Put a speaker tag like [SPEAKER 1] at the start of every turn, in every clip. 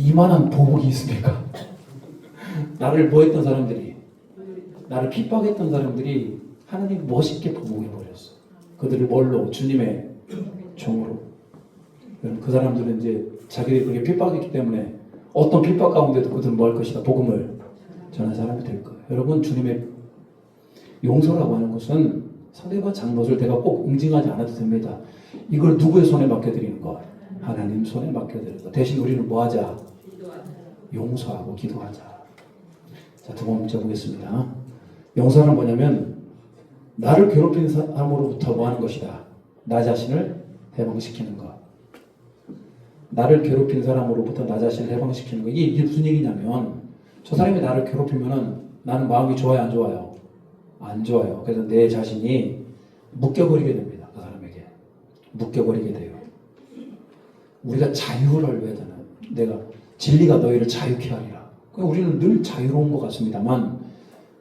[SPEAKER 1] 이만한 보복이 있습니까? 나를 뭐 했던 사람들이, 나를 핍박했던 사람들이 하나님 멋있게 보복해버렸어. 그들을 뭘로? 주님의 종으로. 그 사람들은 이제 자기들이 그렇게 핍박했기 때문에 어떤 핍박 가운데도 그들은 뭐 할 것이다? 복음을 전한 사람이 될 거예요. 여러분, 주님의 용서라고 하는 것은 상대방 잘못을 내가 꼭 응징하지 않아도 됩니다. 이걸 누구의 손에 맡겨드리는 것? 하나님 손에 맡겨드리는 것. 대신 우리는 뭐 하자? 용서하고 기도하자. 자, 두 번째 보겠습니다. 용서는 뭐냐면 나를 괴롭힌 사람으로부터 뭐 하는 것이다? 나 자신을 해방시키는 것. 나를 괴롭힌 사람으로부터 나 자신을 해방시키는 것. 이게 무슨 얘기냐면 저 사람이 나를 괴롭히면은 나는 마음이 좋아요, 안 좋아요? 안 좋아요. 그래서 내 자신이 묶여버리게 됩니다. 그 사람에게. 묶여버리게 돼요. 우리가 자유를 해야 되나? 내가 진리가 너희를 자유케 하리라. 우리는 늘 자유로운 것 같습니다만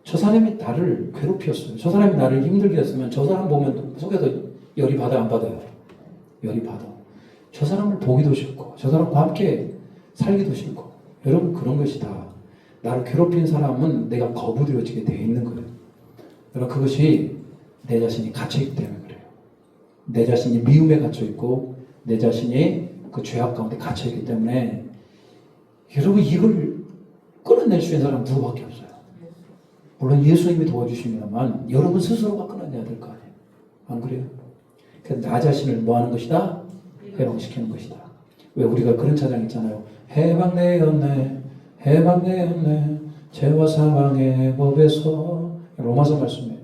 [SPEAKER 1] 저 사람이 나를 괴롭혔어요. 저 사람이 나를 힘들게 했으면 저 사람 보면 속에서 열이 받아 안 받아요? 열이 받아. 저 사람을 보기도 싫고 저 사람과 함께 살기도 싫고 여러분 그런 것이 다 나를 괴롭힌 사람은 내가 거부되어지게 되어 있는 거예요. 여러분 그것이 내 자신이 갇혀있기 때문에 그래요. 내 자신이 미움에 갇혀있고 내 자신이 그 죄악 가운데 갇혀있기 때문에 여러분 이걸 끊어낼 수 있는 사람은 누구밖에 없어요. 물론 예수님이 도와주십니다만 여러분 스스로가 끊어내야 될 거 아니에요. 안 그래요? 그래서 나 자신을 뭐 하는 것이다? 해방시키는 것이다. 왜 우리가 그런 찬양 있잖아요. 해방되었네 해방되었네 죄와 사망의 법에서 로마서 말씀에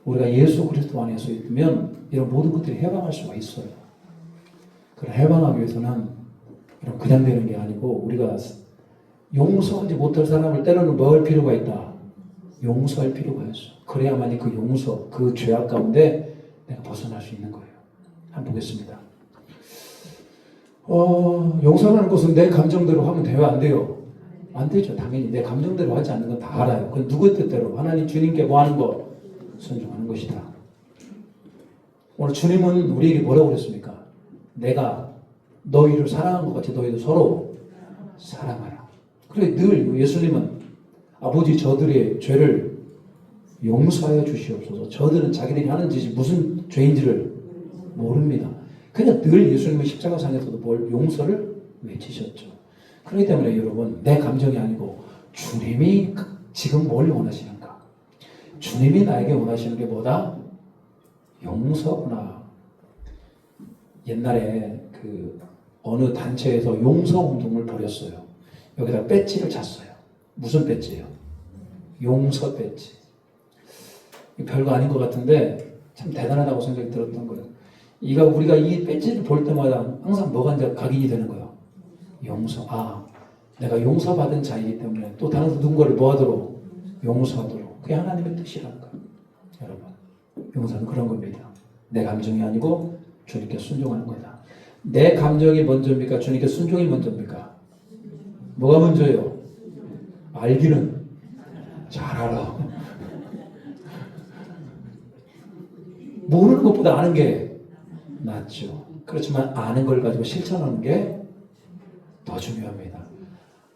[SPEAKER 1] 우리가 예수 그리스도 안에서 있으면 이런 모든 것들이 해방할 수가 있어요. 그걸 해방하기 위해서는 그냥 되는 게 아니고 우리가 용서하지 못할 사람을 때로는 뭐 할 필요가 있다? 용서할 필요가 있어. 그래야만이 그 용서, 그 죄악 가운데 내가 벗어날 수 있는 거예요. 한번 보겠습니다. 용서라는 것은 내 감정대로 하면 돼요? 안 돼요? 안 되죠. 당연히 내 감정대로 하지 않는 건 다 알아요. 그건 누구의 뜻대로? 하나님 주님께 뭐 하는 거? 순종하는 것이다. 오늘 주님은 우리에게 뭐라고 그랬습니까? 내가 너희를 사랑한 것 같이 너희도 서로 사랑하라. 그래 늘 예수님은 아버지 저들의 죄를 용서하여 주시옵소서. 저들은 자기들이 하는 짓이 무슨 죄인지를 모릅니다. 그냥 늘 예수님은 십자가상에서도 뭘 용서를 외치셨죠. 그렇기 때문에 여러분 내 감정이 아니고 주님이 지금 뭘 원하시는가? 주님이 나에게 원하시는 게 뭐다? 용서구나. 옛날에 그 어느 단체에서 용서 운동을 벌였어요. 여기다 배지를 찼어요. 무슨 배지예요? 용서 배지. 별거 아닌 것 같은데 참 대단하다고 생각이 들었던 거예요. 우리가 이 배지를 볼 때마다 항상 뭐가 이제 각인이 되는 거예요. 용서. 내가 용서받은 자이기 때문에 또 다른 누군가를 뭐 하도록? 용서하도록. 그게 하나님의 뜻이라는 거예요. 여러분, 용서는 그런 겁니다. 내 감정이 아니고 주님께 순종하는 거다. 내 감정이 먼저입니까? 주님께 순종이 먼저입니까? 뭐가 먼저예요? 알기는 잘 알아. 모르는 것보다 아는 게 낫죠. 그렇지만 아는 걸 가지고 실천하는 게 더 중요합니다.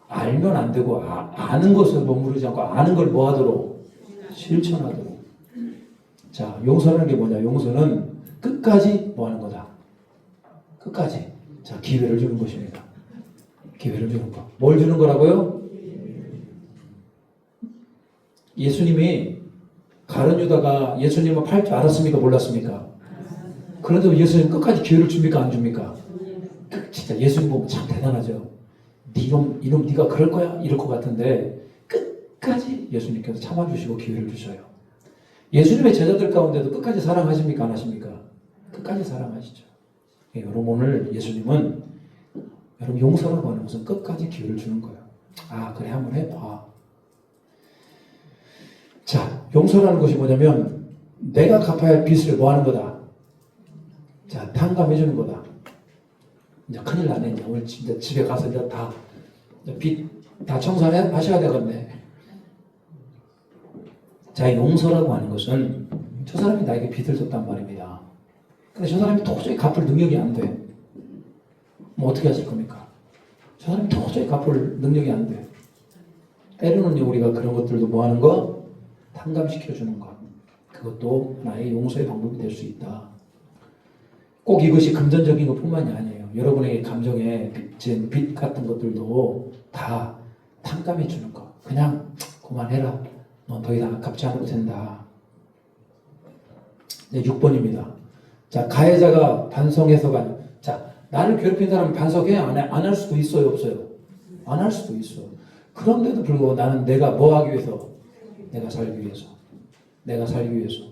[SPEAKER 1] 알면 안 되고 아는 것을 머무르지 않고 아는 걸 뭐 하도록? 실천하도록. 자, 용서라는 게 뭐냐? 용서는 끝까지 뭐 하는 거다? 끝까지. 자, 기회를 주는 것입니다. 기회를 주는 거. 뭘 주는 거라고요? 예수님이 가룟 유다가 예수님을 팔 줄 알았습니까? 몰랐습니까? 그런데 예수님 끝까지 기회를 줍니까? 안 줍니까? 진짜 예수님 보면 참 대단하죠. 이놈 네가 그럴 거야? 이럴 것 같은데 끝까지 예수님께서 참아주시고 기회를 주셔요. 예수님의 제자들 가운데도 끝까지 사랑하십니까? 안 하십니까? 끝까지 사랑하시죠. 여러분 오늘 예수님은 여러분 용서라고 하는 것은 끝까지 기회를 주는 거예요. 그래 한번 해봐. 자, 용서라는 것이 뭐냐면 내가 갚아야 할 빚을 뭐 하는 거다? 자, 탕감해 주는 거다. 이제 큰일 나네. 이제 오늘 진짜 집에 가서 이제 빚 다 청산하셔야 되겠네. 자, 용서라고 하는 것은 저 사람이 나에게 빚을 졌단 말입니다. 근데 저 사람이 도저히 갚을 능력이 안 돼. 뭐 어떻게 하실 겁니까? 저 사람이 도저히 갚을 능력이 안 돼. 때로는요, 우리가 그런 것들도 뭐 하는 거? 탕감시켜주는 것. 그것도 하나의 용서의 방법이 될 수 있다. 꼭 이것이 금전적인 것뿐만이 아니에요. 여러분의 감정에 빚진 빚 같은 것들도 다 탕감해 주는 거. 그냥 그만해라. 넌 더 이상 갚지 않아도 된다. 네, 6번입니다. 자, 가해자가 반성해서가 자, 나를 괴롭힌 사람은 반성해? 안 할 수도 있어요, 없어요? 안 할 수도 있어. 그런데도 불구하고 나는 내가 뭐 하기 위해서? 내가 살기 위해서. 내가 살기 위해서.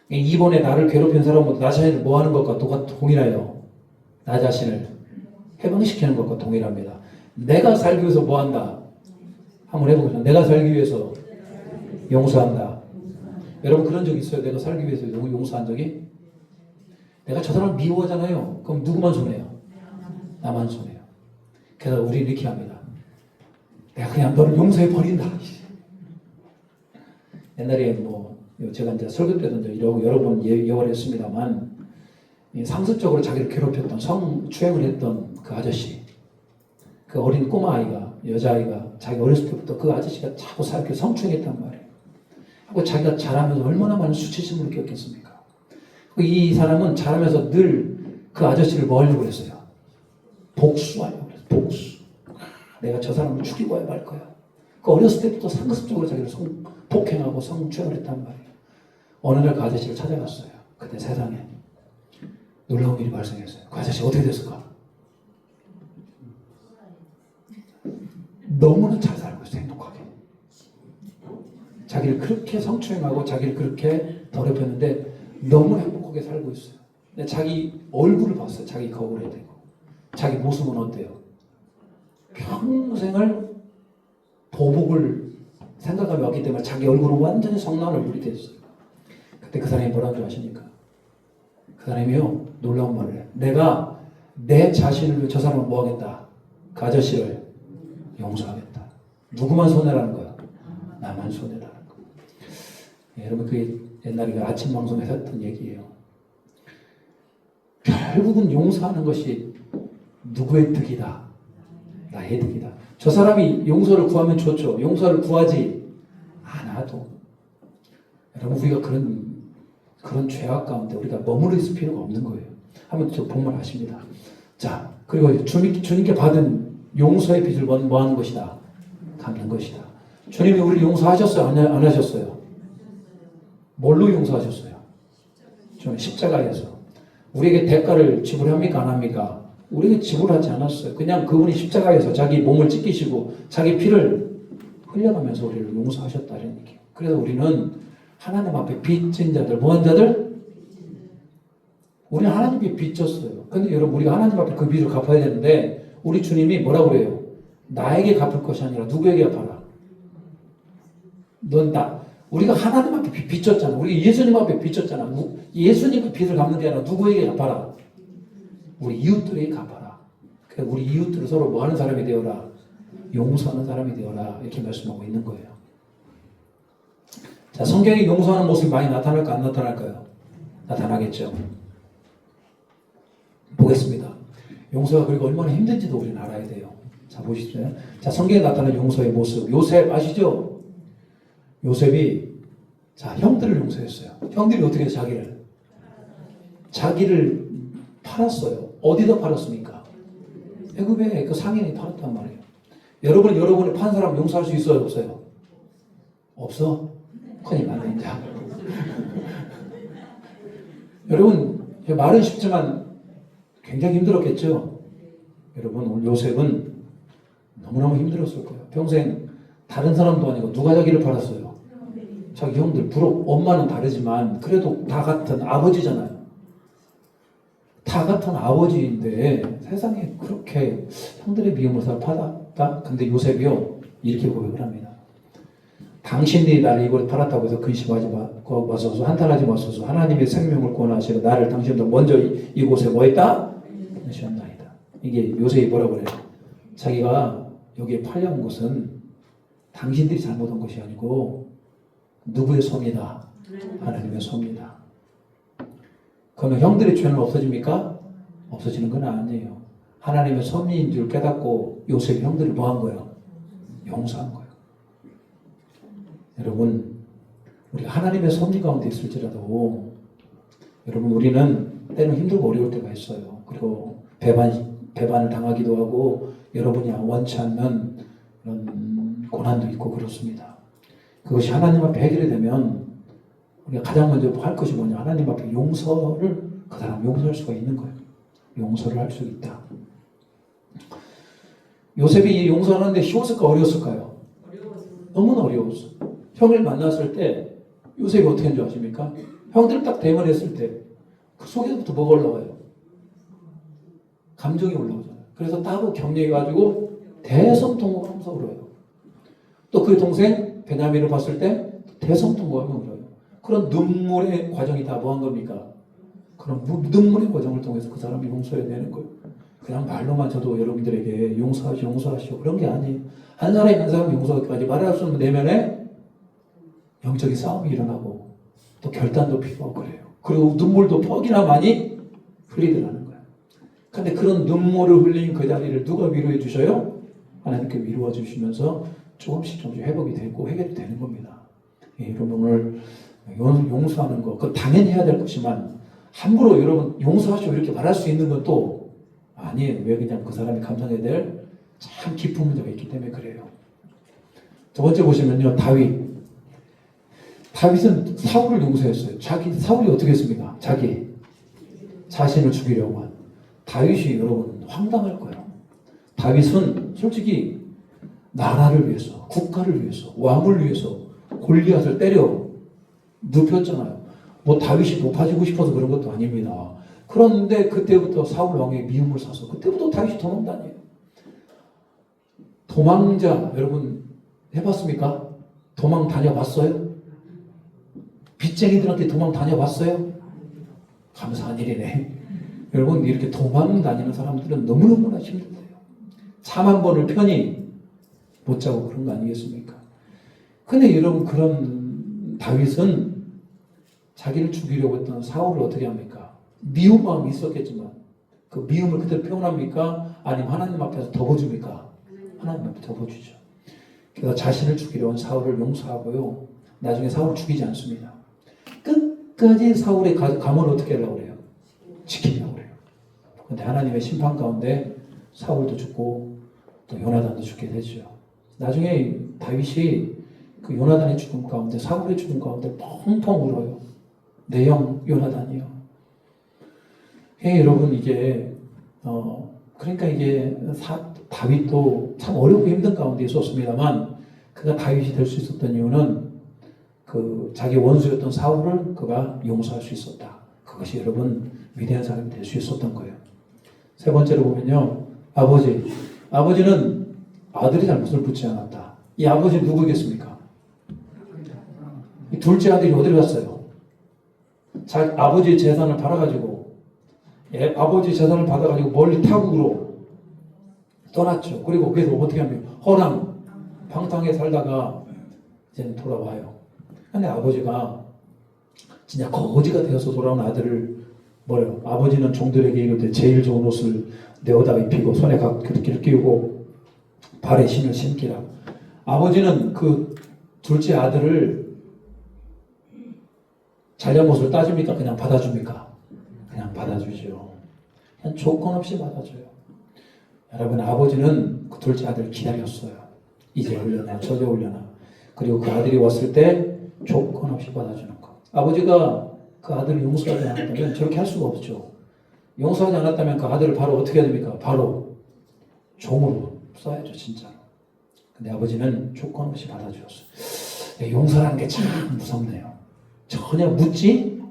[SPEAKER 1] 2번에 나를 괴롭힌 사람은 나 자신을 뭐 하는 것과 동일해요. 나 자신을 해방시키는 것과 동일합니다. 내가 살기 위해서 뭐 한다? 한번 해보겠습니다. 내가 살기 위해서 용서한다. 여러분 그런 적 있어요? 내가 살기 위해서 용서한 적이? 내가 저 사람 미워하잖아요. 그럼 누구만 손해요? 나만 손해요. 그래서 우리는 이렇게 합니다. 내가 그냥 너를 용서해 버린다. 옛날에 뭐 제가 이제 설교 때도 이제 여러 번 예언을 했습니다만 상습적으로 자기를 괴롭혔던 성추행을 했던 그 아저씨, 그 어린 꼬마아이가 여자아이가 자기 어렸을 때부터 그 아저씨가 자꾸 이렇게 성추행했단 말이에요. 하고 자기가 자라면서 얼마나 많은 수치심을 느꼈겠습니까? 이 사람은 자라면서 늘 그 아저씨를 뭐 하려고 했어요? 복수하려고 했어요. 복수. 내가 저 사람을 죽이고 말 거야. 그 어렸을 때부터 상습적으로 자기를 폭행하고 성추행을 했단 말이에요. 어느 날 그 아저씨를 찾아갔어요. 그때 세상에 놀라운 일이 발생했어요. 그 아저씨 어떻게 됐을까? 너무나 잘 살고 있어요. 행복하게. 자기를 그렇게 성추행하고 자기를 그렇게 더럽혔는데 너무 행복하게 살고 있어요. 근데 자기 얼굴을 봤어요. 자기 거울에 대고. 자기 모습은 어때요? 평생을 보복을 생각하며 왔기 때문에 자기 얼굴은 완전히 성난 얼굴이 됐어요. 그때 그 사람이 뭐라는 줄 아십니까? 그 사람이요, 놀라운 말을 해요. 내가 내 자신을 위해 저 사람을 뭐 하겠다? 그 아저씨를 용서하겠다. 누구만 손해라는 거야? 나만 손해라는 거야. 예, 여러분 그게 옛날에 그 아침 방송에서 했던 얘기예요. 결국은 용서하는 것이 누구의 득이다? 나의 득이다. 저 사람이 용서를 구하면 좋죠. 용서를 구하지 않아도 여러분 우리가 그런 죄악 가운데 우리가 머무르 있을 필요가 없는 거예요. 한번 저 복문하십니다. 자, 그리고 주님께 받은 용서의 빚을 뭐 하는 것이다? 갚는 것이다. 주님이 우리를 용서하셨어요? 안 하셨어요? 뭘로 용서하셨어요? 저는 십자가에서. 우리에게 대가를 지불합니까? 안 합니까? 우리에게 지불하지 않았어요. 그냥 그분이 십자가에서 자기 몸을 찢기시고 자기 피를 흘려가면서 우리를 용서하셨다는 얘기예요. 그래서 우리는 하나님 앞에 빚진 자들, 뭐한 자들? 우리는 하나님께 빚졌어요. 근데 여러분 우리가 하나님 앞에 그 빚을 갚아야 되는데 우리 주님이 뭐라고 그래요? 나에게 갚을 것이 아니라 누구에게 갚아라? 우리가 하나님 앞에 빚졌잖아. 우리 예수님 앞에 빚졌잖아. 예수님의 빚을 갚는 게 아니라 누구에게 갚아라? 우리 이웃들에게 갚아라. 그러니까 우리 이웃들을 서로 뭐 하는 사람이 되어라? 용서하는 사람이 되어라. 이렇게 말씀하고 있는 거예요. 자, 성경에 용서하는 모습이 많이 나타날까 안 나타날까요? 나타나겠죠. 보겠습니다. 용서가 그리고 얼마나 힘든지도 우리는 알아야 돼요. 자, 보십시오. 자, 성경에 나타난 용서의 모습. 요셉 아시죠? 요셉이 자, 형들을 용서했어요. 형들이 어떻게 해서 자기를 팔았어요. 어디다 팔았습니까? 애굽에 그 상인이 팔았단 말이에요. 여러분이 판 사람 용서할 수 있어요, 없어요? 없어? 큰일 나네, 이제. 여러분, 말은 쉽지만 굉장히 힘들었겠죠? 여러분, 오늘 요셉은 너무너무 힘들었을 거예요. 평생 다른 사람도 아니고 누가 자기를 팔았어요? 자기 형들. 엄마는 다르지만 그래도 다 같은 아버지잖아요. 다 같은 아버지인데 세상에 그렇게 형들의 미움을 받았다? 근데 요셉이요 이렇게 고백을 합니다. 당신들이 나를 이곳에 팔았다고 해서 근심하지 마소서, 한탄하지 마소서. 하나님의 생명을 구원하시고 나를 당신보다 먼저 이곳에 뭐 했다? 하셨나이다. 이게 요셉이 뭐라고 그래요? 자기가 여기에 팔려온 것은 당신들이 잘못한 것이 아니고 누구의 손이다? 하나님의 손이다. 그러면 형들의 죄는 없어집니까? 없어지는 건 아니에요. 하나님의 섭리인 줄 깨닫고 요셉 형들이 뭐 한 거예요? 용서한 거예요. 여러분, 우리가 하나님의 섭리 가운데 있을지라도 여러분 우리는 때는 힘들고 어려울 때가 있어요. 그리고 배반을 당하기도 하고 여러분이 원치 않는 그런 고난도 있고 그렇습니다. 그것이 하나님 앞에 해결이 되면 우리가 가장 먼저 할 것이 뭐냐? 하나님 앞에 용서를 그 사람 용서할 수가 있는 거예요. 용서를 할 수 있다. 요셉이 용서하는데 쉬웠을까 어려웠을까요? 너무나 어려웠어. 형을 만났을 때 요셉이 어떻게 한 줄 아십니까? 형들 딱 대면했을 때 그 속에서부터 뭐가 올라와요? 감정이 올라오잖아요. 그래서 따고 격려해가지고 대성통곡하면서 울어요. 또 그 동생 베냐민을 봤을 때 대성통곡하면서 울어요. 그런 눈물의 과정이 다 뭐 한 겁니까? 그런 눈물의 과정을 통해서 그 사람이 용서해야 되는 거예요. 그냥 말로만 저도 여러분들에게 용서하시오 그런 게 아니에요. 한 사람이 용서까지 말할 수 없는 내면에 영적인 싸움이 일어나고 또 결단도 필요하고 그래요. 그리고 눈물도 퍽이나 많이 흘리더라는 거예요. 근데 그런 눈물을 흘린 그 자리를 누가 위로해 주셔요? 하나님께 위로해 주시면서 조금씩 회복이 되고 해결이 되는 겁니다. 여러분 오늘 용서하는 거 그거 당연히 해야 될 것이지만 함부로 여러분 용서하시오 이렇게 말할 수 있는 건 또 아니에요. 왜 그냥 그 사람이 감당해야 될 참 깊은 문제가 있기 때문에 그래요. 두 번째 보시면요. 다윗은 사울을 용서했어요. 사울이 어떻게 했습니까? 자기 자신을 죽이려고 한. 다윗이 여러분 황당할 거예요. 다윗은 솔직히 나라를 위해서, 국가를 위해서, 왕을 위해서 골리앗을 때려 눕혔잖아요. 뭐 다윗이 높아지고 싶어서 그런 것도 아닙니다. 그런데 그때부터 사울 왕의 미움을 사서 그때부터 다윗이 도망다녀요. 도망자 여러분 해봤습니까? 도망 다녀봤어요? 빚쟁이들한테 도망 다녀봤어요? 감사한 일이네. 여러분 이렇게 도망 다니는 사람들은 너무너무나 힘들대요. 잠 한 번을 편히 못 자고 그런 거 아니겠습니까? 근데 여러분 그런 다윗은 자기를 죽이려고 했던 사울을 어떻게 합니까? 미운 마음이 있었겠지만 그 미움을 그대로 표현합니까? 아니면 하나님 앞에서 덮어줍니까? 하나님 앞에 덮어주죠. 그래서 자신을 죽이려는 사울을 용서하고요. 나중에 사울을 죽이지 않습니다. 끝까지 사울의 가문을 어떻게 하려고 그래요? 지키려고 그래요. 그런데 하나님의 심판 가운데 사울도 죽고 또 요나단도 죽게 되죠. 나중에 다윗이 그 요나단의 죽음 가운데 사울의 죽음 가운데 펑펑 울어요. 내 형 요나단이요. 여러분 이게 그러니까 이게 다윗도 참 어렵고 힘든 가운데 있었습니다만 그가 다윗이 될 수 있었던 이유는 그 자기 원수였던 사울을 그가 용서할 수 있었다. 그것이 여러분 위대한 사람이 될 수 있었던 거예요. 세 번째로 보면요. 아버지는 아들이 잘못을 붙지 않았다. 이 아버지는 누구겠습니까? 이 둘째 아들이 어디를 갔어요? 아버지의 재산을 팔아가지고 아버지 재산을 받아가지고 멀리 타국으로 떠났죠. 그리고 그래서 어떻게 하면 허랑 방탕에 살다가 이제는 돌아와요. 근데 아버지가 진짜 거지가 되어서 돌아온 아들을 뭐래요? 아버지는 종들에게 이르되 제일 좋은 옷을 내어다 입히고 손에 각기를 끼우고 발에 신을 신기라. 아버지는 그 둘째 아들을 잘잘못을 따집니까? 그냥 받아줍니까? 그냥 받아주죠. 그냥 조건 없이 받아줘요. 여러분 아버지는 그 둘째 아들을 기다렸어요. 이제 올려나 저제 올려나. 그리고 그 아들이 왔을 때 조건 없이 받아주는 거. 아버지가 그 아들을 용서하지 않았다면 저렇게 할 수가 없죠. 용서하지 않았다면 그 아들을 바로 어떻게 해야 됩니까? 바로 종으로 써야죠 진짜로. 근데 아버지는 조건 없이 받아주었어요. 용서라는 게 참 무섭네요. 전혀 묻지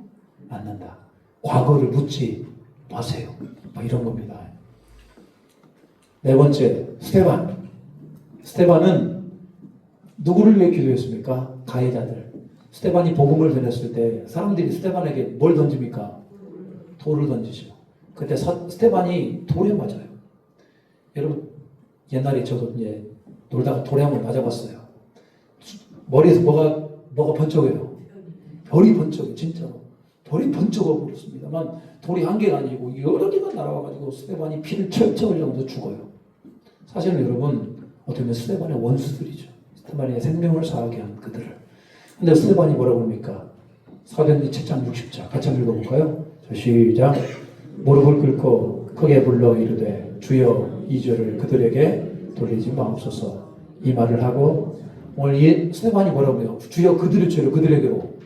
[SPEAKER 1] 않는다. 과거를 묻지 마세요. 뭐 이런 겁니다. 네 번째, 스데반은 누구를 위해 기도했습니까? 가해자들. 스데반이 복음을 전했을 때 사람들이 스데반에게 뭘 던집니까? 돌을 던지죠. 그때 스데반이 돌에 맞아요. 여러분 옛날에 저도 이제 놀다가 돌에 한번 맞아봤어요. 머리에서 뭐가 번쩍해요. 별이 번쩍해 진짜로. 돌이 번쩍하고 그렇습니다만 돌이 한 개가 아니고 여러 개가 날아와가지고 스데반이 피를 철철 흘리면서 죽어요. 사실은 여러분 어떻게 보면 스데반의 원수들이죠. 스데반의 생명을 사하게 한 그들을. 근데 스데반이 뭐라고 합니까? 사도행전 7장 60절 같이 한번 읽어볼까요? 자, 시작. 무릎을 꿇고 크게 불러 이르되 주여 이 죄를 그들에게 돌리지 마옵소서. 이 말을 하고 오늘 이 스데반이 뭐라고 해요? 주여 그들의 죄를 그들에게로.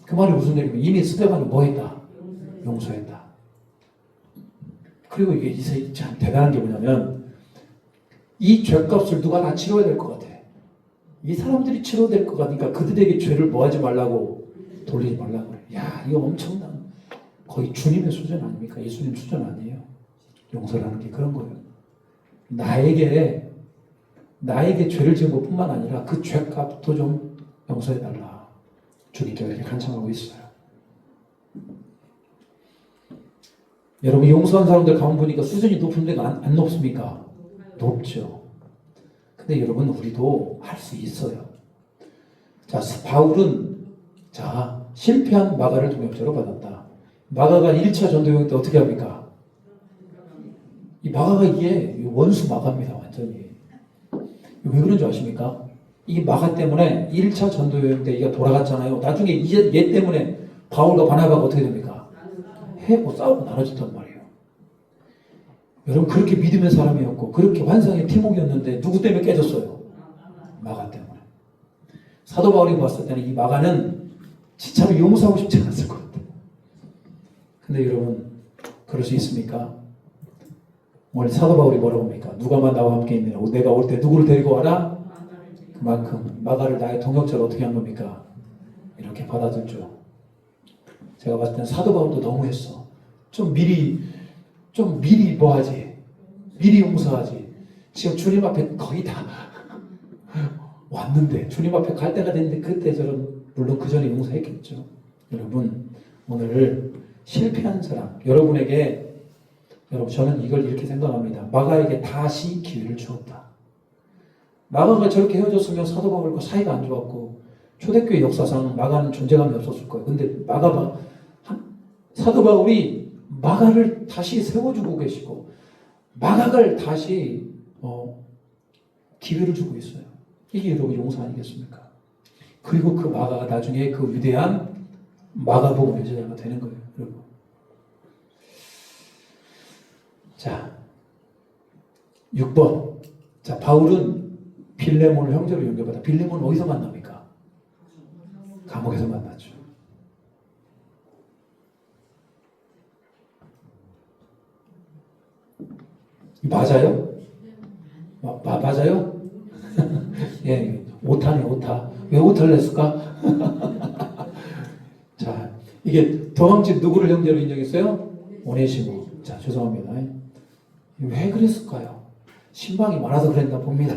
[SPEAKER 1] 그 말이 무슨 얘기입니까? 이미 스데반이 뭐 했다? 용서했다. 그리고 이게 참 대단한 게 뭐냐면 이 죄값을 누가 다 치러야 될 것 같아. 이 사람들이 치러야 될 것 같으니까 그들에게 죄를 뭐 하지 말라고 돌리지 말라고 그래. 야, 이거 엄청난 거의 주님의 수준 아닙니까? 예수님 수준 아니에요. 용서라는 게 그런 거예요. 나에게 죄를 지은 것뿐만 아니라 그 죄값도 좀 용서해달라. 주님께 이렇게 간청하고 있어요. 여러분 용서한 사람들 가만 보니까 수준이 높은 데가 안 높습니까? 높죠. 근데 여러분 우리도 할 수 있어요. 자, 바울은 실패한 마가를 동역자로 받았다. 마가가 1차 전도여행 때 어떻게 합니까? 이 마가가 이게 원수 마가입니다. 완전히. 왜 그런지 아십니까? 이 마가 때문에 1차 전도여행 때 얘가 돌아갔잖아요. 나중에 얘 때문에 바울과 바나바가 어떻게 됩니까? 싸우고 나눠졌단 말이에요. 여러분 그렇게 믿음의 사람이었고 그렇게 환상의 팀목이었는데 누구 때문에 깨졌어요? 마가 때문에. 사도 바울이 봤을 때는 이 마가는 지참을 용서하고 싶지 않았을 것 같아요. 근데 여러분 그럴 수 있습니까? 오늘 사도 바울이 뭐라고 합니까? 누가만 나와 함께 있느냐? 내가 올 때 누구를 데리고 와라? 그만큼 마가를 나의 동역자로 어떻게 한 겁니까? 이렇게 받아들죠. 제가 봤을 때는 사도 바울도 너무했어. 좀 미리 뭐 하지? 미리 용서하지. 지금 주님 앞에 거의 다 왔는데 주님 앞에 갈 때가 됐는데 그때 물론 그 전에 용서했겠죠. 여러분 오늘 실패한 사람 여러분 저는 이걸 이렇게 생각합니다. 마가에게 다시 기회를 주었다. 마가가 저렇게 헤어졌으면 사도 바울과 사이가 안 좋았고 초대교회 역사상 마가는 존재감이 없었을 거예요. 근데 사도 바울이 마가를 다시 세워주고 계시고 마가를 다시 기회를 주고 있어요. 이게 여러분 용서 아니겠습니까? 그리고 그 마가가 나중에 그 위대한 마가복음의 제자가 되는 거예요. 여러분. 자, 6번. 자, 바울은 빌레몬을 형제로 연결받아. 빌레몬은 어디서 만납니까? 감옥에서 만났죠. 맞아요? 맞아요? 예, 오타네, 오타. 왜 오타를 냈을까? 자, 이게 도망친 누구를 형제로 인정했어요? 오네시모. 자, 죄송합니다. 왜 그랬을까요? 신방이 많아서 그랬나 봅니다.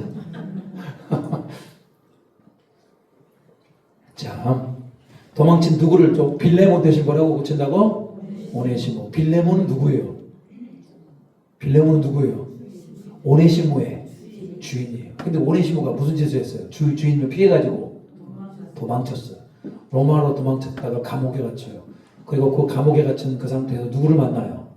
[SPEAKER 1] 자, 도망친 누구를 빌레몬 대신 뭐라고 고친다고? 오네시모. 빌레몬은 누구예요? 오네시모의 주인이에요. 근데 오네시모가 무슨 짓을 했어요? 주인을 피해가지고 도망쳤어요. 로마로 도망쳤다가 감옥에 갇혀요. 그리고 그 감옥에 갇힌 그 상태에서 누구를 만나요?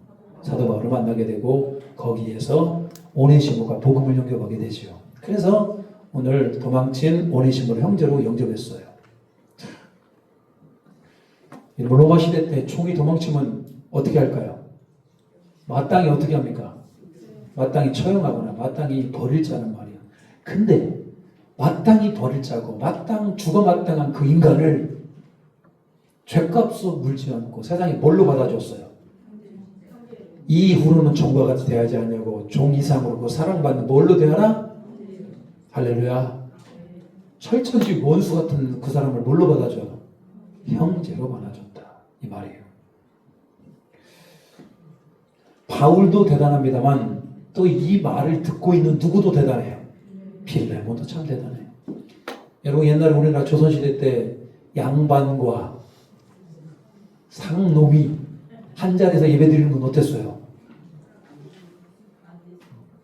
[SPEAKER 1] 사도 바울을 만나게 되고 거기에서 오네시모가 복음을 영접하게 되죠. 그래서 오늘 도망친 오네시모를 형제로 영접했어요. 로마 시대 때 총이 도망치면 어떻게 할까요? 마땅히 어떻게 합니까? 마땅히 처형하거나 마땅히 버릴 자란 말이야. 근데 마땅히 버릴 자고 죽어마땅한 그 인간을 죄값으로 물지 않고 세상이 뭘로 받아줬어요? 이후로는 종과 같이 대하지 않냐고 종 이상으로 그 사랑받는 뭘로 대하라? 할렐루야. 철천지 원수 같은 그 사람을 뭘로 받아줘? 형제로 받아줬다. 이 말이에요. 바울도 대단합니다만 또 이 말을 듣고 있는 누구도 대단해요. 빌레몬도 참 대단해요. 여러분 옛날에 우리나라 조선시대 때 양반과 상놈이 한 자리에서 예배드리는 건 어땠어요?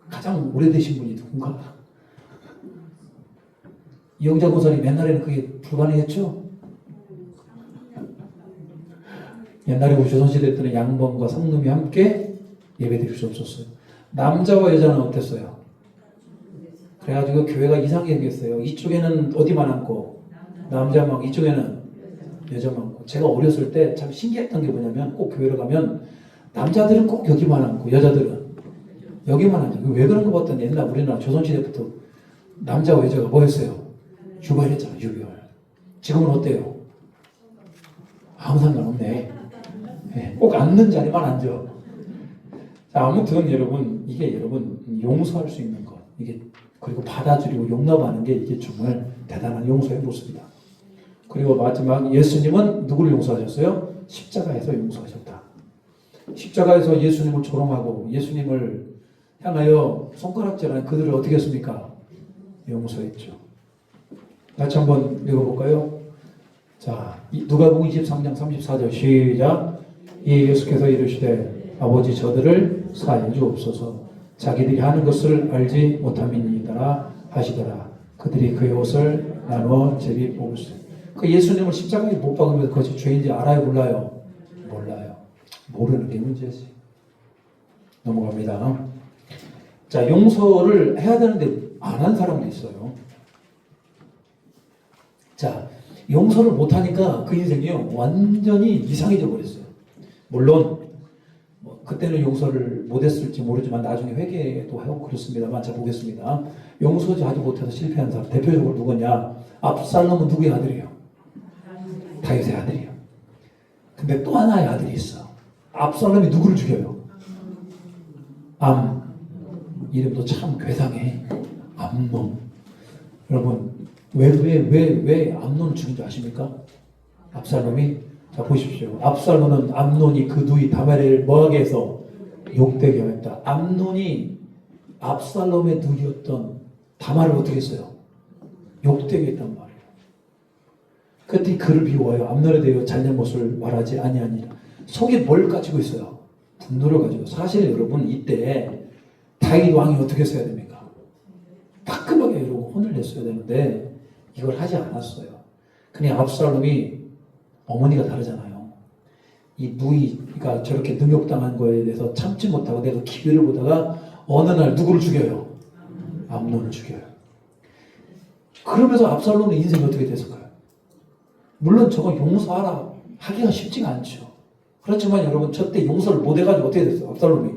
[SPEAKER 1] 가장 오래되신 분이 누군가? 이영자 고사님 옛날에는 그게 불가능했죠? 옛날에 우리 조선시대 때는 양반과 상놈이 함께 예배드릴 수 없었어요. 남자와 여자는 어땠어요? 그래가지고 교회가 이상하게 생겼어요. 이쪽에는 어디만 앉고 남자만, 이쪽에는 여자만 앉고. 제가 어렸을 때 참 신기했던 게 뭐냐면 꼭 교회를 가면 남자들은 꼭 여기만 앉고 여자들은 여기만 앉아. 왜 그런 거 봤더니 옛날 우리나라 조선시대부터 남자와 여자가 뭐였어요? 유별했잖아, 유별. 지금은 어때요? 아무 상관없네. 네, 꼭 앉는 자리만 앉아. 자, 아무튼 여러분, 이게 여러분 용서할 수 있는 것, 이게 그리고 받아들이고 용납하는 게 이게 정말 대단한 용서의 모습이다. 그리고 마지막 예수님은 누구를 용서하셨어요? 십자가에서 용서하셨다. 십자가에서 예수님을 조롱하고 예수님을 향하여 손가락질하는 그들을 어떻게 했습니까? 용서했죠. 같이 한번 읽어볼까요? 자, 누가복음 23장 34절 시작. 예수께서 이르시되 아버지 저들을 사하여 주옵소서. 자기들이 하는 것을 알지 못함이니이다 하시더라. 그들이 그의 옷을 나누어 제비 뽑으시되. 그 예수님을 십자가에 못 박으면서 그것이 죄인지 알아요, 몰라요? 몰라요. 모르는 게 문제지. 넘어갑니다. 자, 용서를 해야 되는데 안 한 사람도 있어요. 자, 용서를 못하니까 그 인생이 완전히 이상해져 버렸어요. 물론 그때는 용서를 못했을지 모르지만 나중에 회개도 하고 그렇습니다만, 자 보겠습니다. 용서하지 못해서 실패한 사람 대표적으로 누구냐? 압살롬은 누구의 아들이에요? 다윗의 아들이에요. 근데 또 하나의 아들이 있어. 압살롬이 누구를 죽여요? 이름도 참 괴상해. 암논. 여러분 왜 암논을 죽인 줄 아십니까? 압살롬이. 자 보십시오. 압살롬은 암논이 그 누이 다말을 뭐하게 해서 욕되게 했다. 암논이 압살롬의 누이였던 다말을 어떻게 했어요? 욕되게 했단 말이에요. 그때 그를 비워요. 암논에 대하여 잘잘못을 말하지 아니하니라. 속에 뭘 가지고 있어요? 분노를 가지고. 사실 여러분 이때 다윗 왕이 어떻게 했어야 됩니까? 따끔하게 여러분 혼을 냈어야 되는데 이걸 하지 않았어요. 그냥 압살롬이 어머니가 다르잖아요. 이 누이가 저렇게 능욕당한 거에 대해서 참지 못하고 내가 기회를 보다가 어느 날 누구를 죽여요? 암논을 죽여요. 그러면서 압살롬의 인생이 어떻게 됐을까요? 물론 저거 용서하라 하기가 쉽지가 않죠. 그렇지만 여러분 저때 용서를 못해가지고 어떻게 됐어요? 압살롬이.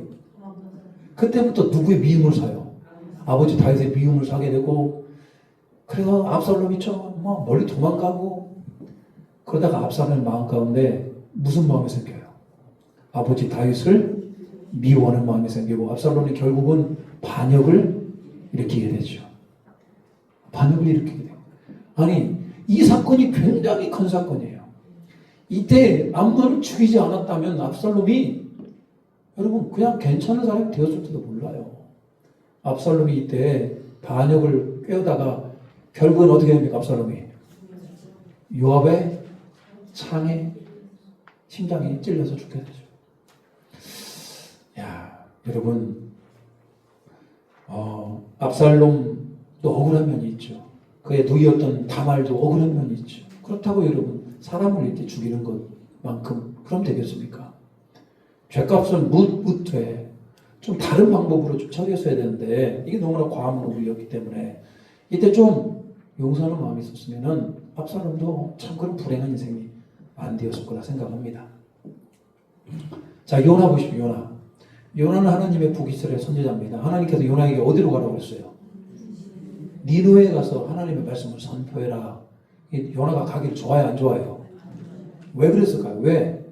[SPEAKER 1] 그때부터 누구의 미움을 사요? 아버지 다윗의 미움을 사게 되고, 그래서 압살롬이 좀 멀리 도망가고, 그러다가 압살롬의 마음 가운데 무슨 마음이 생겨요? 아버지 다윗을 미워하는 마음이 생기고, 압살롬이 결국은 반역을 일으키게 되죠. 반역을 일으키게 돼요. 아니 이 사건이 굉장히 큰 사건이에요. 이때 암논을 죽이지 않았다면 압살롬이 여러분 그냥 괜찮은 사람이 되었을지도 몰라요. 압살롬이 이때 반역을 꾀우다가 결국은 어떻게 됩니까? 압살롬이 요압의 창에 심장이 찔려서 죽게 되죠. 야, 여러분 압살롬도 억울한 면이 있죠. 그의 누이였던 다말도 억울한 면이 있죠. 그렇다고 여러분 사람을 이렇게 죽이는 것만큼 그럼 되겠습니까? 죄값은 묻되 좀 다른 방법으로 좀 처리했어야 되는데 이게 너무나 과한 노력이었기 때문에 이때 좀 용서하는 마음이 있었으면은 압살롬도 참 그런 불행한 인생이 안 되었을 거라 생각합니다. 자, 요나 보십시오. 요나는 하나님의 북이스라엘 선지자입니다. 하나님께서 요나에게 어디로 가라고 했어요? 니느웨에 가서 하나님의 말씀을 선포해라. 요나가 가기를 좋아요, 안 좋아요? 왜 그랬을까요? 왜?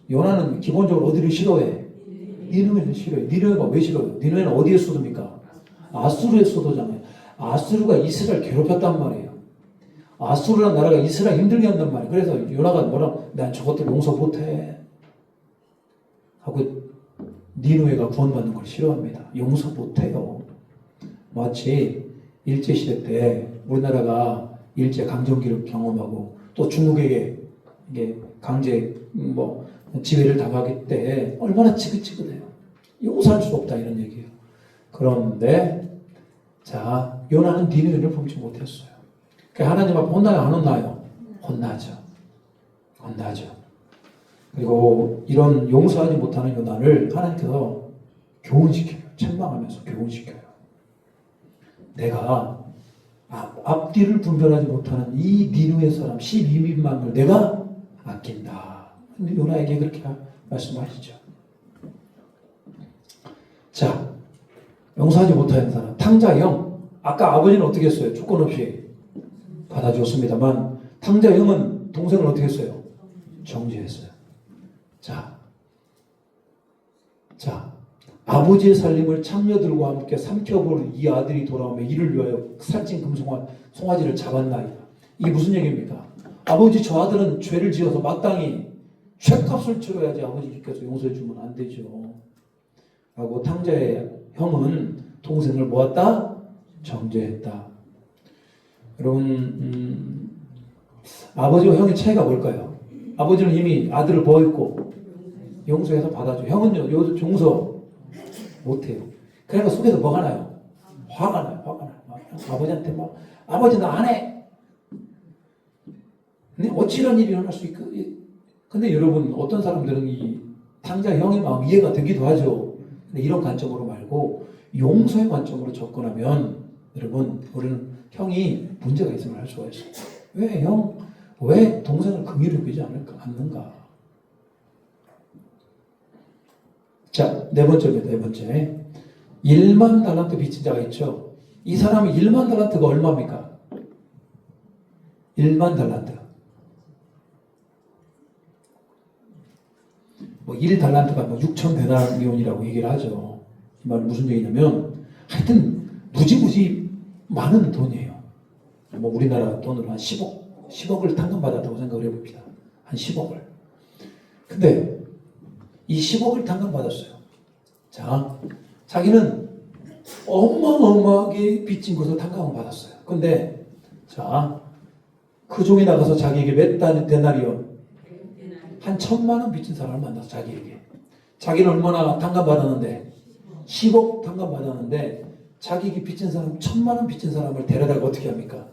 [SPEAKER 1] 요나는 기본적으로 어디를 싫어해? 니느웨를 싫어해. 니느웨가 왜 싫어요? 니느웨는 어디에 수도입니까? 아수르의 수도잖아요. 아수르가 이스라엘 괴롭혔단 말이에요. 아수르라는 나라가 이스라엘 힘들게 한단 말이에요. 그래서 요나가 난 저것들 용서 못해 하고 니느웨가 구원받는 걸 싫어합니다. 용서 못해요. 마치 일제시대 때 우리나라가 일제 강점기를 경험하고 또 중국에게 이게 강제 지배를 당하기 때 얼마나 지긋지긋해요. 용서할 수 없다 이런 얘기예요. 그런데 자 요나는 니느웨를 품지 못했어요. 하나님 앞에 혼나요 안 혼나요? 혼나죠. 그리고 이런 용서하지 못하는 요나를 하나님께서 교훈시켜요. 책망하면서 교훈시켜요. 내가 앞뒤를 분별하지 못하는 이 니누의 사람 12만을 내가 아낀다. 근데 요나에게 그렇게 말씀하시죠. 자, 용서하지 못하는 사람 탕자형. 아까 아버지는 어떻게 했어요? 조건 없이 받아줬습니다만 탕자형은 동생을 어떻게 했어요? 정죄했어요. 자, 아버지의 살림을 창녀들과 함께 삼켜볼 이 아들이 돌아오며 이를 위하여 살찐 송아지를 잡았나이다. 이게 무슨 얘기입니까? 아버지 저 아들은 죄를 지어서 마땅히 죄값을 치러야지 아버지께서 용서해 주면 안 되죠. 라고 탕자의 형은 동생을 모았다? 정죄했다. 여러분 아버지와 형의 차이가 뭘까요? 아버지는 이미 아들을 보호했고 용서해서 받아줘. 형은요 용서 못해요. 그러니까 속에서 뭐가 나요? 화가 나요. 아버지한테 막 아버지 나 안 해. 근데 어찌 이런 일이 일어날 수 있고. 근데 여러분 어떤 사람들은 이 탕자 형의 마음 이해가 되기도 하죠. 근데 이런 관점으로 말고 용서의 관점으로 접근하면 여러분 우리는 형이 문제가 있으면 할 수가 있어요. 왜 동생을 긍휼히 여기지 않는가? 자, 네 번째입니다. 네 번째. 1만 달란트 빚진 자가 있죠. 이 사람이 1만 달란트가 얼마입니까? 1만 달란트. 1달란트가 6천 데나리온이라고 얘기를 하죠. 이 말은 무슨 얘기냐면 하여튼 무지무지 많은 돈이에요. 우리나라 돈으로 한 10억을 탕감받았다고 생각을 해봅니다. 한 10억을. 근데 이 10억을 탕감받았어요. 자, 자기는 어마어마하게 빚진 것을 탕감을 받았어요. 근데 자, 그 종이 나가서 자기에게 몇 데나리온 한 1,000만 원 빚진 사람을 만나서 자기에게. 자기는 얼마나 탕감받았는데 10억 탕감받았는데 자기에게 빚진 사람 1,000만 원 빚진 사람을 데려다가 어떻게 합니까?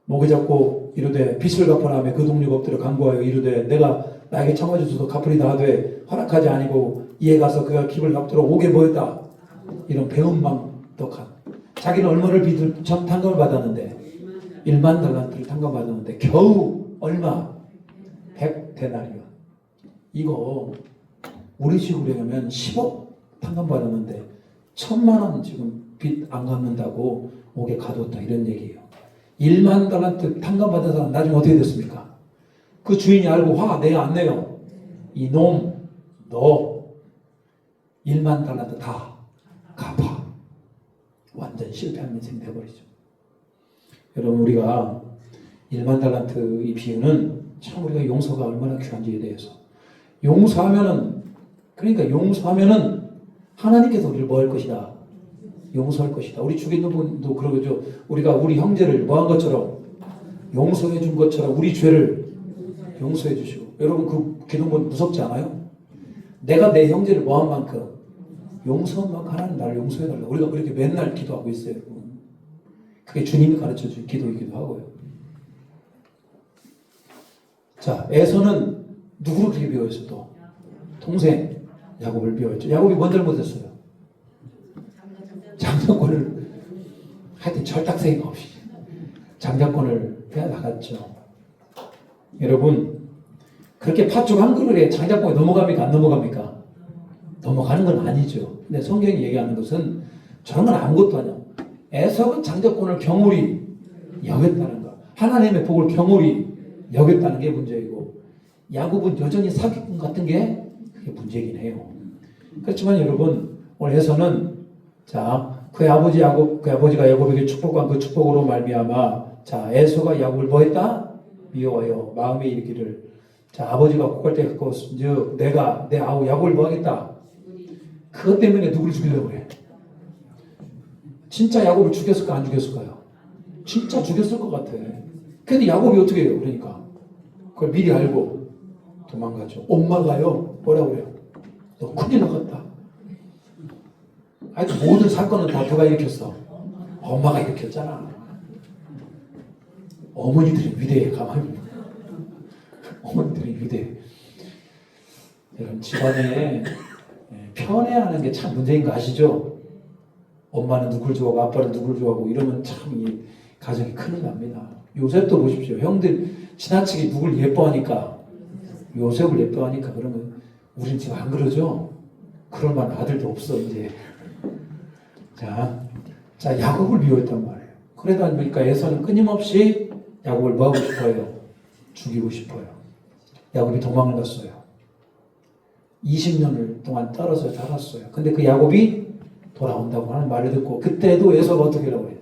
[SPEAKER 1] 목에 잡고 이르되 빚을 갚으라 하며 그 동력 엎드려 간구하여 이르되 내가 나에게 참아주소서 갚으리다 하되 허락하지 아니고 이에 가서 그가 깁을 갚도록 오게 보였다. 이런 배은망덕한. 자기는 얼마를 빚을 탕감을 받았는데 1만 달란트를 탕감받았는데 겨우 얼마? 100데나리온. 이거 우리 식으로 하면 10억 탕감받았는데 1,000만 원 지금 빚 안 갚는다고 옥에 가뒀다 이런 얘기예요. 1만 달란트 탕감받은 사람 나중에 어떻게 됐습니까? 그 주인이 알고 화 내야 안 내요? 이놈 너 1만 달란트 다 갚아. 완전 실패한 인생이 되어버리죠. 여러분 우리가 1만 달란트 이 비유는 참 우리가 용서가 얼마나 귀한지에 대해서 용서하면은 하나님께서 우리를 뭐 할 것이다? 용서할 것이다. 우리 죽에 있는 분도 그러죠. 우리가 우리 형제를 뭐 한 것처럼 용서해 준 것처럼 우리 죄를 용서해 주시고. 여러분 그 기도문 무섭지 않아요? 내가 내 형제를 뭐 한 만큼 용서한 만큼 하나님 나를 용서해 달라고. 우리가 그렇게 맨날 기도하고 있어요. 그게 주님이 가르쳐 준 기도이기도 하고요. 자, 에서는 누구를 그렇게 비워했어 또? 동생 야곱을 비워했죠. 야곱이 뭔 잘못했어요? 장자권을 하여튼 철딱새가 없이 장자권을 빼앗아갔죠. 여러분 그렇게 팥죽 한 그릇에 장자권이 넘어갑니까? 안 넘어갑니까? 넘어가는 건 아니죠. 근데 성경이 얘기하는 것은 저런 건 아무것도 아니야. 에서는 장자권을 경홀히 여겼다는 거. 하나님의 복을 경홀히 여겼다는 게 문제이고 야곱은 여전히 사기꾼 같은 게 그게 문제이긴 해요. 그렇지만 여러분 오늘 에서는 자, 그의 아버지가 야곱에게 축복한 그 축복으로 말미암아 자, 에서가 야곱을 뭐 했다? 미워하여 마음에 이르기를 자, 아버지가 곡할 때 갖고 즉 내가 내 아우 야곱을 뭐 하겠다? 그것 때문에 누구를 죽이려고 그래? 진짜 야곱을 죽였을까 안 죽였을까요? 진짜 죽였을 것 같아. 근데 야곱이 어떻게 해요? 그러니까 그걸 미리 알고 도망가죠. 엄마가요 뭐라고 그래요? 너 큰일 나갔다. 하여튼 모든 사건은 다 누가 일으켰어? 엄마가 일으켰잖아. 어머니들이 위대해. 가만히 어머니들이 위대해. 여러분 집안에 편애하는 게 참 문제인 거 아시죠? 엄마는 누굴 좋아하고 아빠는 누굴 좋아하고 이러면 참 이 가정이 큰일 납니다. 요셉도 보십시오. 형들 지나치게 누굴 예뻐하니까 요셉을 예뻐하니까 그러면 우린 지금 안 그러죠? 그럴 만한 아들도 없어 이제. 자 야곱을 미워했단 말이에요. 그러다 보니까 에서는 끊임없이 야곱을 뭐하고 싶어요? 죽이고 싶어요. 야곱이 도망을 갔어요. 20년을 동안 떨어져 살았어요. 근데 그 야곱이 돌아온다고 하는 말을 듣고 그때도 에서가 어떻게 하라고 해요?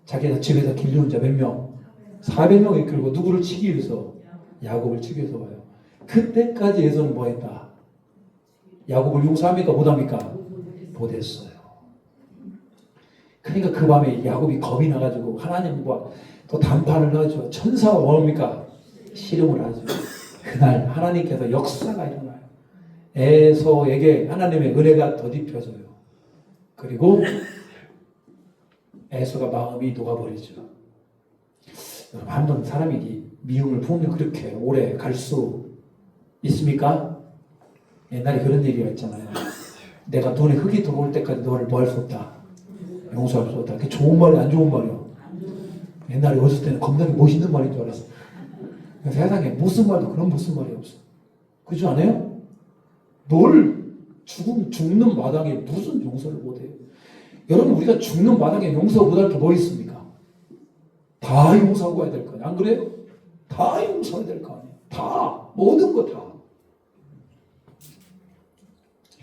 [SPEAKER 1] 자기가 집에다 길르는 자 몇 명? 400명을 이끌고 누구를 치기 위해서? 야곱을 치기 위해서 와요. 그때까지 에서는 뭐 했다? 야곱을 용서합니까? 못합니까? 못했어요. 그러니까 그 밤에 야곱이 겁이 나가지고 하나님과 또談判을 하죠. 천사와 뭡니까? 씨름을 하죠. 그날 하나님께서 역사가 일어나요. 에서에게 하나님의 은혜가 덧입혀져요. 그리고 에서가 마음이 녹아버리죠. 여러분 한번 사람이 미움을 품으면 그렇게 오래 갈 수 있습니까? 옛날에 그런 얘기가 있잖아요. 내가 눈에 흙이 들어올 때까지 너를 뭐 할 수 없다? 용서할 수 없다. 그게 좋은 말이 안 좋은 말이요? 옛날에 어렸을 때는 겁나게 멋있는 말인 줄 알았어. 세상에 무슨 말도 그런 무슨 말이 없어. 그렇지 않아요? 뭘 죽는 마당에 무슨 용서를 못해요? 여러분 우리가 죽는 마당에 용서 못할 게 뭐 있습니까? 다 용서하고 가야 될 거 아니에요? 안 그래요? 다 용서해야 될 거 아니에요? 다 모든 거 다.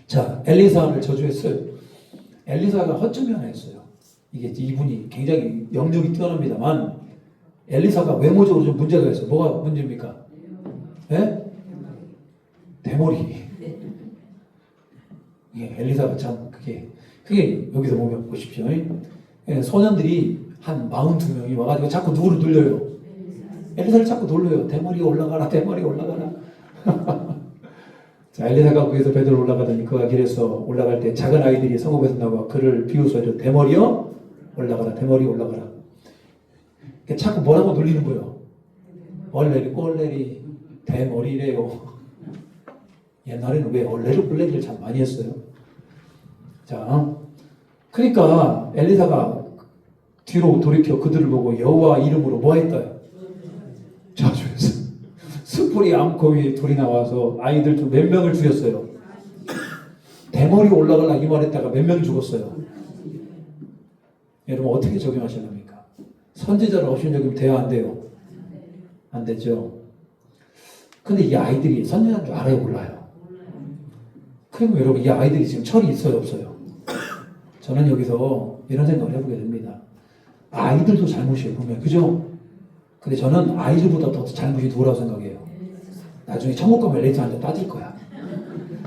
[SPEAKER 1] 자 엘리사를 저주했어요. 엘리사가 헛전면했어요. 이게 이분이 굉장히 영역이 뛰어납니다만 엘리사가 외모적으로 좀 문제가 있어요. 뭐가 문제입니까? 예? 대머리. 예, 엘리사가 참 그게 여기서 보면 보십시오. 예, 소년들이 한 42명이 와가지고 자꾸 누구를 놀려요? 엘리사를 자꾸 놀려요. 대머리 올라가라, 대머리 올라가라. 자, 엘리사가 거기서 배들어 올라가더니 그가 길에서 올라갈 때 작은 아이들이 성읍에서 나와 그를 비웃어 이러 대머리요? 올라가라, 대머리 올라가라. 자꾸 뭐라고 놀리는 거예요? 얼레리, 꼴레리, 대머리래요. 옛날에는 왜 얼레리, 꼴레리를 참 많이 했어요? 자, 그러니까 엘리사가 뒤로 돌이켜 그들을 보고 여호와 이름으로 뭐 했어요? 저주했어요. 숯불이 암코위 둘이 나와서 아이들 좀 몇 명을 죽였어요. 대머리 올라가려 이 말했다가 몇 명 죽었어요. 여러분 어떻게 적용하시렵니까? 선지자를 없이 적용이 돼야 안 돼요? 안 되죠. 근데 이 아이들이 선지자인 줄 알아요? 몰라요? 그럼 여러분 이 아이들이 지금 철이 있어요? 없어요? 저는 여기서 이런 생각을 해보게 됩니다. 아이들도 잘못이에요 보면. 그죠? 근데 저는 아이들보다 더 잘못이 누구라고 생각해요? 나중에 천국 가면 엘리사한테 따질 거야.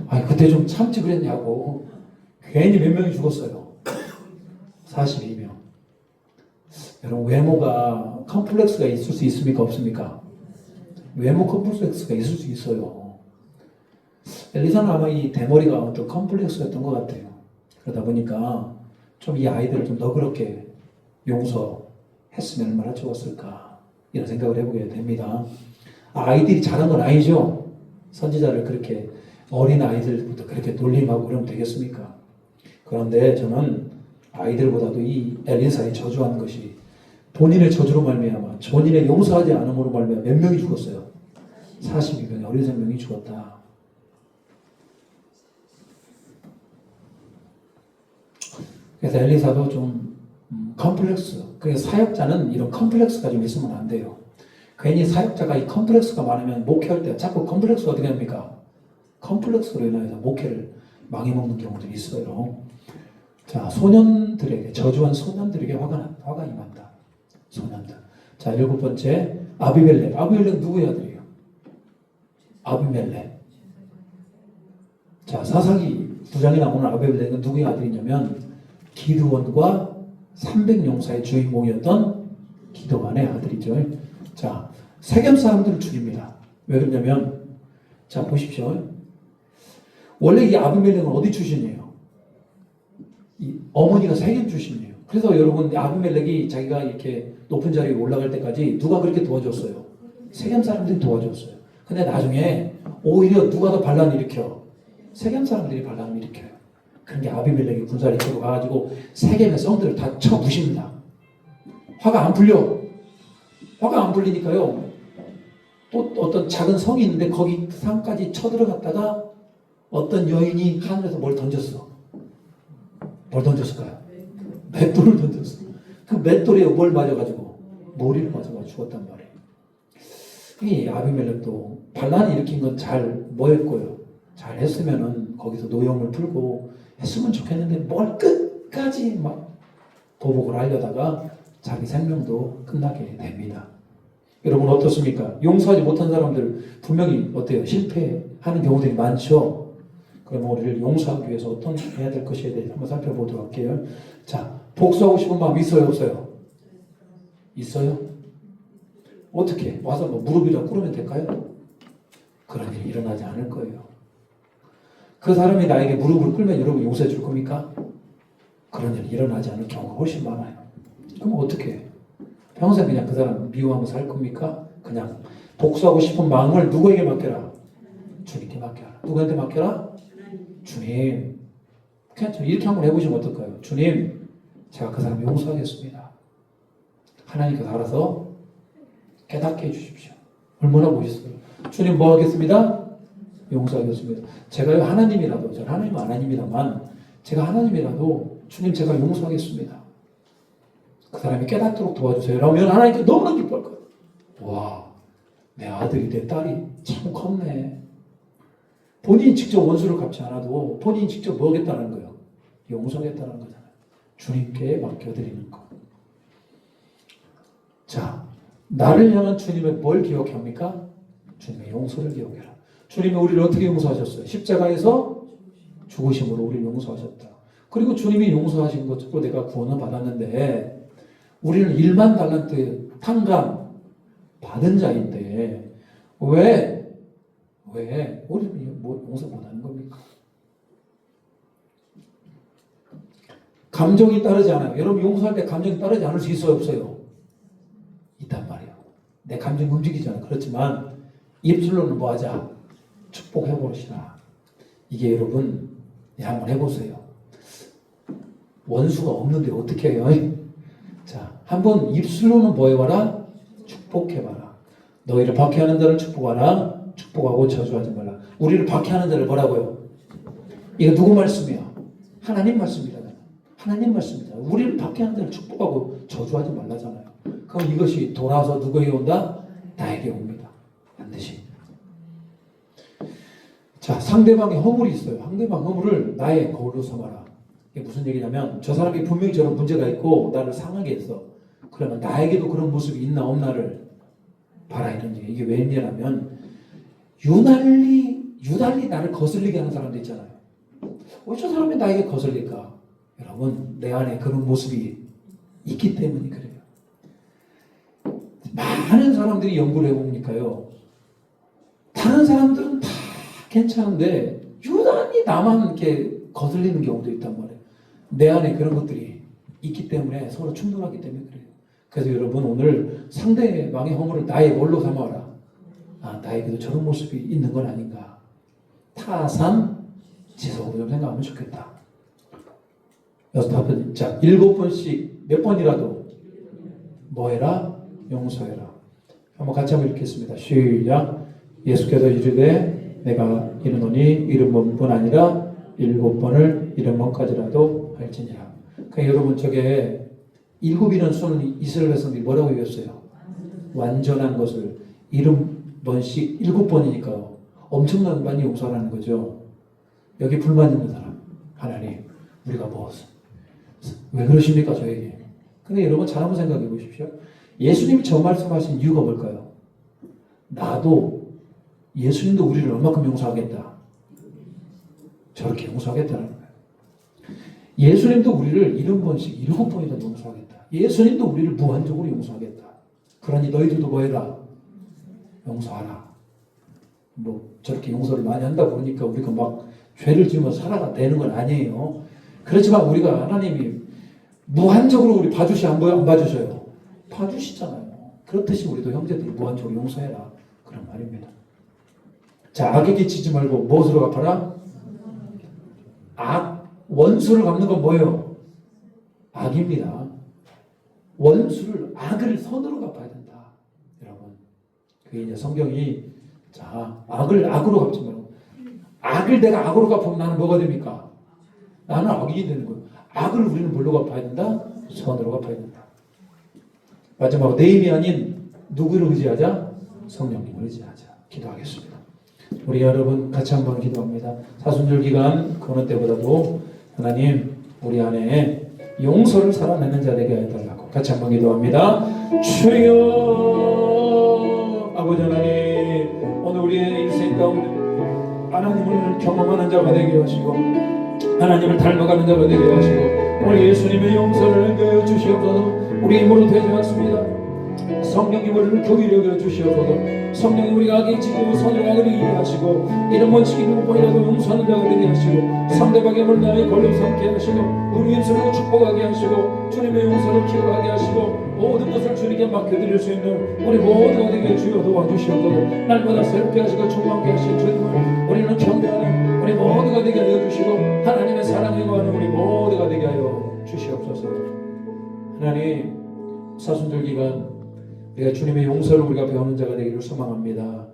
[SPEAKER 1] 아니 그때 좀 참지 그랬냐고. 괜히 몇 명이 죽었어요. 42명. 여러분 외모가 컴플렉스가 있을 수 있습니까? 없습니까? 외모 컴플렉스가 있을 수 있어요. 엘리사는 아마 이 대머리가 어떤 컴플렉스였던 것 같아요. 그러다 보니까 좀 이 아이들을 좀 너그럽게 용서했으면 얼마나 좋았을까 이런 생각을 해보게 됩니다. 아이들이 잘한 건 아니죠. 선지자를 그렇게 어린 아이들부터 그렇게 놀림하고 그러면 되겠습니까? 그런데 저는 아이들보다도 이 엘리사의 저주한 것이 본인의 저주로 말미암아 본인의 용서하지 않음으로 말미암아 몇 명이 죽었어요? 42명이 33명이 죽었다. 그래서 엘리사도 좀 컴플렉스. 그래서 사역자는 이런 컴플렉스가 좀 있으면 안 돼요. 괜히 사역자가 이 컴플렉스가 많으면 목회할 때 자꾸 컴플렉스가 어떻게 합니까? 컴플렉스로 인해서 목회를 망해먹는 경우들이 있어요. 자, 소년들에게 저주한 소년들에게 화가 임한다. 소년들. 자, 7번째 아비멜렉. 아비멜렉 누구의 아들이에요? 아비멜렉. 자, 사사기 9장에 나오는 아비멜렉은 누구의 아들이냐면 기드원과 300용사의 주인공이었던 기드원의 아들이죠. 자, 세겜 사람들을 죽입니다. 왜 그러냐면 자 보십시오. 원래 이 아비멜렉은 어디 출신이에요? 이 어머니가 세겜 출신이에요. 그래서 여러분 아비멜렉이 자기가 이렇게 높은 자리에 올라갈 때까지 누가 그렇게 도와줬어요? 세겜 사람들이 도와줬어요. 근데 나중에 오히려 누가 더 반란을 일으켜? 세겜 사람들이 반란을 일으켜요. 그런 게 아비멜렉이 군사를 이끌고 가가지고 세겜의 성들을 다 쳐 부십니다. 화가 안 풀려. 화가 안 풀리니까요. 또 어떤 작은 성이 있는데 거기 그 산까지 쳐들어갔다가 어떤 여인이 하늘에서 뭘 던졌어. 뭘 던졌을까요? 맷돌을 던졌어. 그 맷돌에 뭘 맞아가지고 머리를 맞아가지고 죽었단 말이에요. 이 아비멜렉도 반란을 일으킨 건 잘 뭐였고요. 잘 했으면은 거기서 노여움을 풀고 했으면 좋겠는데 뭘 끝까지 막 보복을 하려다가 자기 생명도 끝나게 됩니다. 여러분 어떻습니까? 용서하지 못한 사람들 분명히 어때요? 실패하는 경우들이 많죠. 그럼 우리를 용서하기 위해서 어떤 해야 될 것에 대해서 한번 살펴보도록 할게요. 자, 복수하고 싶은 마음 있어요, 없어요? 있어요? 어떻게? 와서 뭐 무릎이라 꿇으면 될까요? 그런 일이 일어나지 않을 거예요. 그 사람이 나에게 무릎을 꿇으면 여러분 용서해 줄 겁니까? 그런 일이 일어나지 않을 경우가 훨씬 많아요. 그럼 어떻게 해요? 평생 그냥 그 사람 미워하면서 살 겁니까? 그냥 복수하고 싶은 마음을 누구에게 맡겨라? 주님께 맡겨라. 누구한테 맡겨라? 주님. 그냥 이렇게 한번 해보시면 어떨까요? 주님, 제가 그 사람 용서하겠습니다. 하나님께서 알아서 깨닫게 해주십시오. 얼마나 멋있어요. 주님 뭐 하겠습니다? 용서하겠습니다. 제가요 하나님이라도, 저는 하나님은 아닙니다만 제가 하나님이라도 주님 제가 용서하겠습니다. 그 사람이 깨닫도록 도와주세요. 라면 하나님께 너무나 기뻐할 거예요. 와, 내 아들이 내 딸이 참 컸네. 본인이 직접 원수를 갚지 않아도 본인이 직접 뭐 하겠다는 거예요? 용서하겠다는 거잖아요. 주님께 맡겨드리는 거. 자, 나를 향한 주님의 뭘 기억합니까? 주님의 용서를 기억해라. 주님이 우리를 어떻게 용서하셨어요? 십자가에서 죽으심으로 우리를 용서하셨다. 그리고 주님이 용서하신 것으로 내가 구원을 받았는데 우리는 1만 달란트 탕감 받은 자인데 왜 우리는 뭐 용서 못하는 겁니까? 감정이 따르지 않아요. 여러분 용서할 때 감정이 따르지 않을 수 있어요, 없어요? 있단 말이에요. 내 감정이 움직이잖아요. 그렇지만 입술로는 뭐 하자? 축복해보시라. 이게 여러분 한번 해보세요. 원수가 없는데 어떻게 해요? 자, 한번 입술로는 뭐 해봐라? 축복해봐라. 너희를 박해하는 자를 축복하라. 축복하고 저주하지 말라. 우리를 박해하는 자를 뭐라고요? 이거 누구 말씀이야? 하나님 말씀이잖아요. 하나님 말씀이잖아요. 우리를 박해하는 자를 축복하고 저주하지 말라잖아요. 그럼 이것이 돌아와서 누구에게 온다? 나에게 옵니다. 반드시. 자, 상대방의 허물이 있어요. 상대방 허물을 나의 거울로 삼아라. 이게 무슨 얘기냐면 저 사람이 분명히 저런 문제가 있고 나를 상하게 했어. 그러면 나에게도 그런 모습이 있나 없나를 봐라 이런 얘기. 이게 웬일이냐면 유달리 나를 거슬리게 하는 사람도 있잖아요. 왜 저 사람이 나에게 거슬릴까? 여러분 내 안에 그런 모습이 있기 때문에 그래요. 많은 사람들이 연구를 해보니까요. 다른 사람들은 다 괜찮은데 유난히 나만 이렇게 거슬리는 경우도 있단 말이에요. 내 안에 그런 것들이 있기 때문에 서로 충돌하기 때문에 그래요. 그래서 여러분 오늘 상대방의 허물을 나의 뭘로 삼아라. 아, 나에게도 저런 모습이 있는 건 아닌가. 타산 지속으로 좀 생각하면 좋겠다. 자, 7번씩 몇 번이라도 뭐 해라? 용서해라. 한번 같이 한번 읽겠습니다. 시작. 예수께서 이르되 내가 이르노니 70번뿐 아니라 7번을 70번까지라도 할지니라. 그러니까 여러분 저게 7이라는 수는 이스라엘 백성들이 뭐라고 얘기했어요? 완전한 것을 70번씩 7번이니까 엄청난 많이 용서하라는 거죠. 여기 불만 있는 사람 하나님 우리가 뭐 왜 그러십니까 저에게? 근데 여러분 잘 한번 생각해 보십시오. 예수님이 저 말씀하신 이유가 뭘까요? 나도 예수님도 우리를 얼마큼 용서하겠다. 저렇게 용서하겠다는 거예요. 예수님도 우리를 70번씩 7번이나 용서하겠다. 예수님도 우리를 무한적으로 용서하겠다. 그러니 너희들도 뭐 해라? 용서하라. 뭐 저렇게 용서를 많이 한다고 그러니까 우리가 막 죄를 지으면서 살아가 되는 건 아니에요. 그렇지만 우리가 하나님이 무한적으로 우리 봐주시 안 봐주셔요? 봐주시잖아요. 그렇듯이 우리도 형제들이 무한적으로 용서해라. 그런 말입니다. 자, 악에게 치지 말고 무엇으로 갚아라? 원수를 갚는 건 뭐예요? 악입니다. 원수를, 악을 선으로 갚아야 된다. 여러분. 그게 이제 성경이, 자, 악을 악으로 갚지 말고. 악을 내가 악으로 갚으면 나는 뭐가 됩니까? 나는 악인이 되는 거예요. 악을 우리는 뭘로 갚아야 된다? 선으로 갚아야 된다. 마지막으로 내 힘이 아닌 누구를 의지하자? 성령님을 의지하자. 기도하겠습니다. 우리 여러분 같이 한번 기도합니다. 사순절 기간 그 어느 때보다도 하나님 우리 안에 용서를 살아내는 자 되게 해달라고 같이 한번 기도합니다. 주여 아버지 하나님, 오늘 우리의 인생 가운데 하나님을 경험하는 자가 되게 하시고 하나님을 닮아가는 자가 되게 하시고 우리 예수님의 용서를 행하여 주시옵소서. 우리 힘으로 되지 않습니다. 성령님 우리를 교회를 여겨 주시옵소서. 성령님 우리가 악에 지고 선을 악을 이기게 하시고 이런 원칙이 누구보다도 용서하는 자가 되게 하시고 상대방의 물나에 걸려 삼게 하시고 우리 입술로 축복하게 하시고 주님의 용서를 기억하게 하시고 모든 것을 주님께 맡겨드릴 수 있는 우리 모두가 되게 주여 도와주시옵소서. 날마다 새롭게 하시고 충만케 하신 주님을 우리는 경배하는 우리 모두가 되게 하여 주시고 하나님의 사랑에 거하는 우리 모두가 되게 하여 주시옵소서. 하나님, 사순절 기간 우리가 주님의 용서를 우리가 배우는 자가 되기를 소망합니다.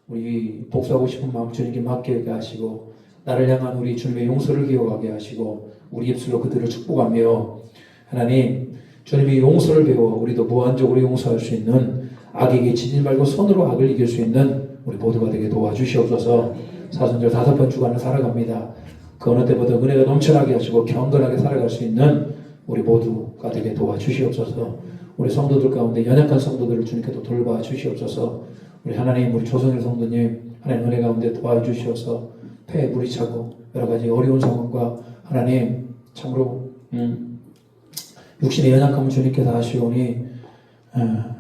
[SPEAKER 1] 우리 복수하고 싶은 마음 주님께 맡게 하시고 나를 향한 우리 주님의 용서를 기억하게 하시고 우리 입술로 그들을 축복하며 하나님 주님의 용서를 배워 우리도 무한적으로 용서할 수 있는 악에게 지지 말고 손으로 악을 이길 수 있는 우리 모두가 되게 도와주시옵소서. 사순절 5번 주간을 살아갑니다. 그 어느 때보다 은혜가 넘쳐나게 하시고 경건하게 살아갈 수 있는 우리 모두가 되게 도와주시옵소서. 우리 성도들 가운데 연약한 성도들을 주님께도 돌봐 주시옵소서. 우리 하나님 우리 조성일 성도님 하나님 은혜 가운데 도와주시어서 폐에 물이 차고 여러 가지 어려운 상황과 하나님 참으로 육신의 연약함을 주님께 다 하시오니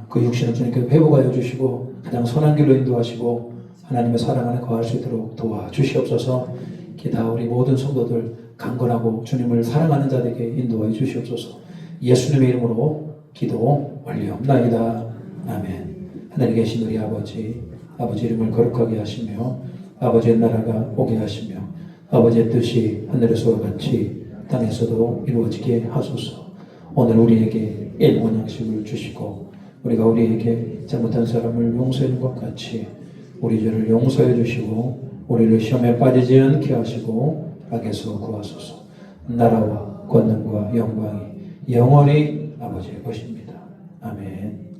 [SPEAKER 1] 그 육신을 주님께 회복하여 주시고 가장 선한 길로 인도하시고 하나님의 사랑 안에 거할 수 있도록 도와주시옵소서. 기다 우리 모든 성도들 강건하고 주님을 사랑하는 자들에게 인도하여 주시옵소서. 예수님의 이름으로 기도 올리옵나이다. 아멘. 하늘에 계신 우리 아버지 이름을 거룩하게 하시며 아버지의 나라가 오게 하시며 아버지의 뜻이 하늘에서와 같이 땅에서도 이루어지게 하소서. 오늘 우리에게 일용할 양식을 주시고 우리가 우리에게 잘못한 사람을 용서하는 것 같이 우리 죄를 용서해 주시고 우리를 시험에 빠지지 않게 하시고 악에서 구하소서. 나라와 권능과 영광이 영원히 아버지의 것입니다. 아멘.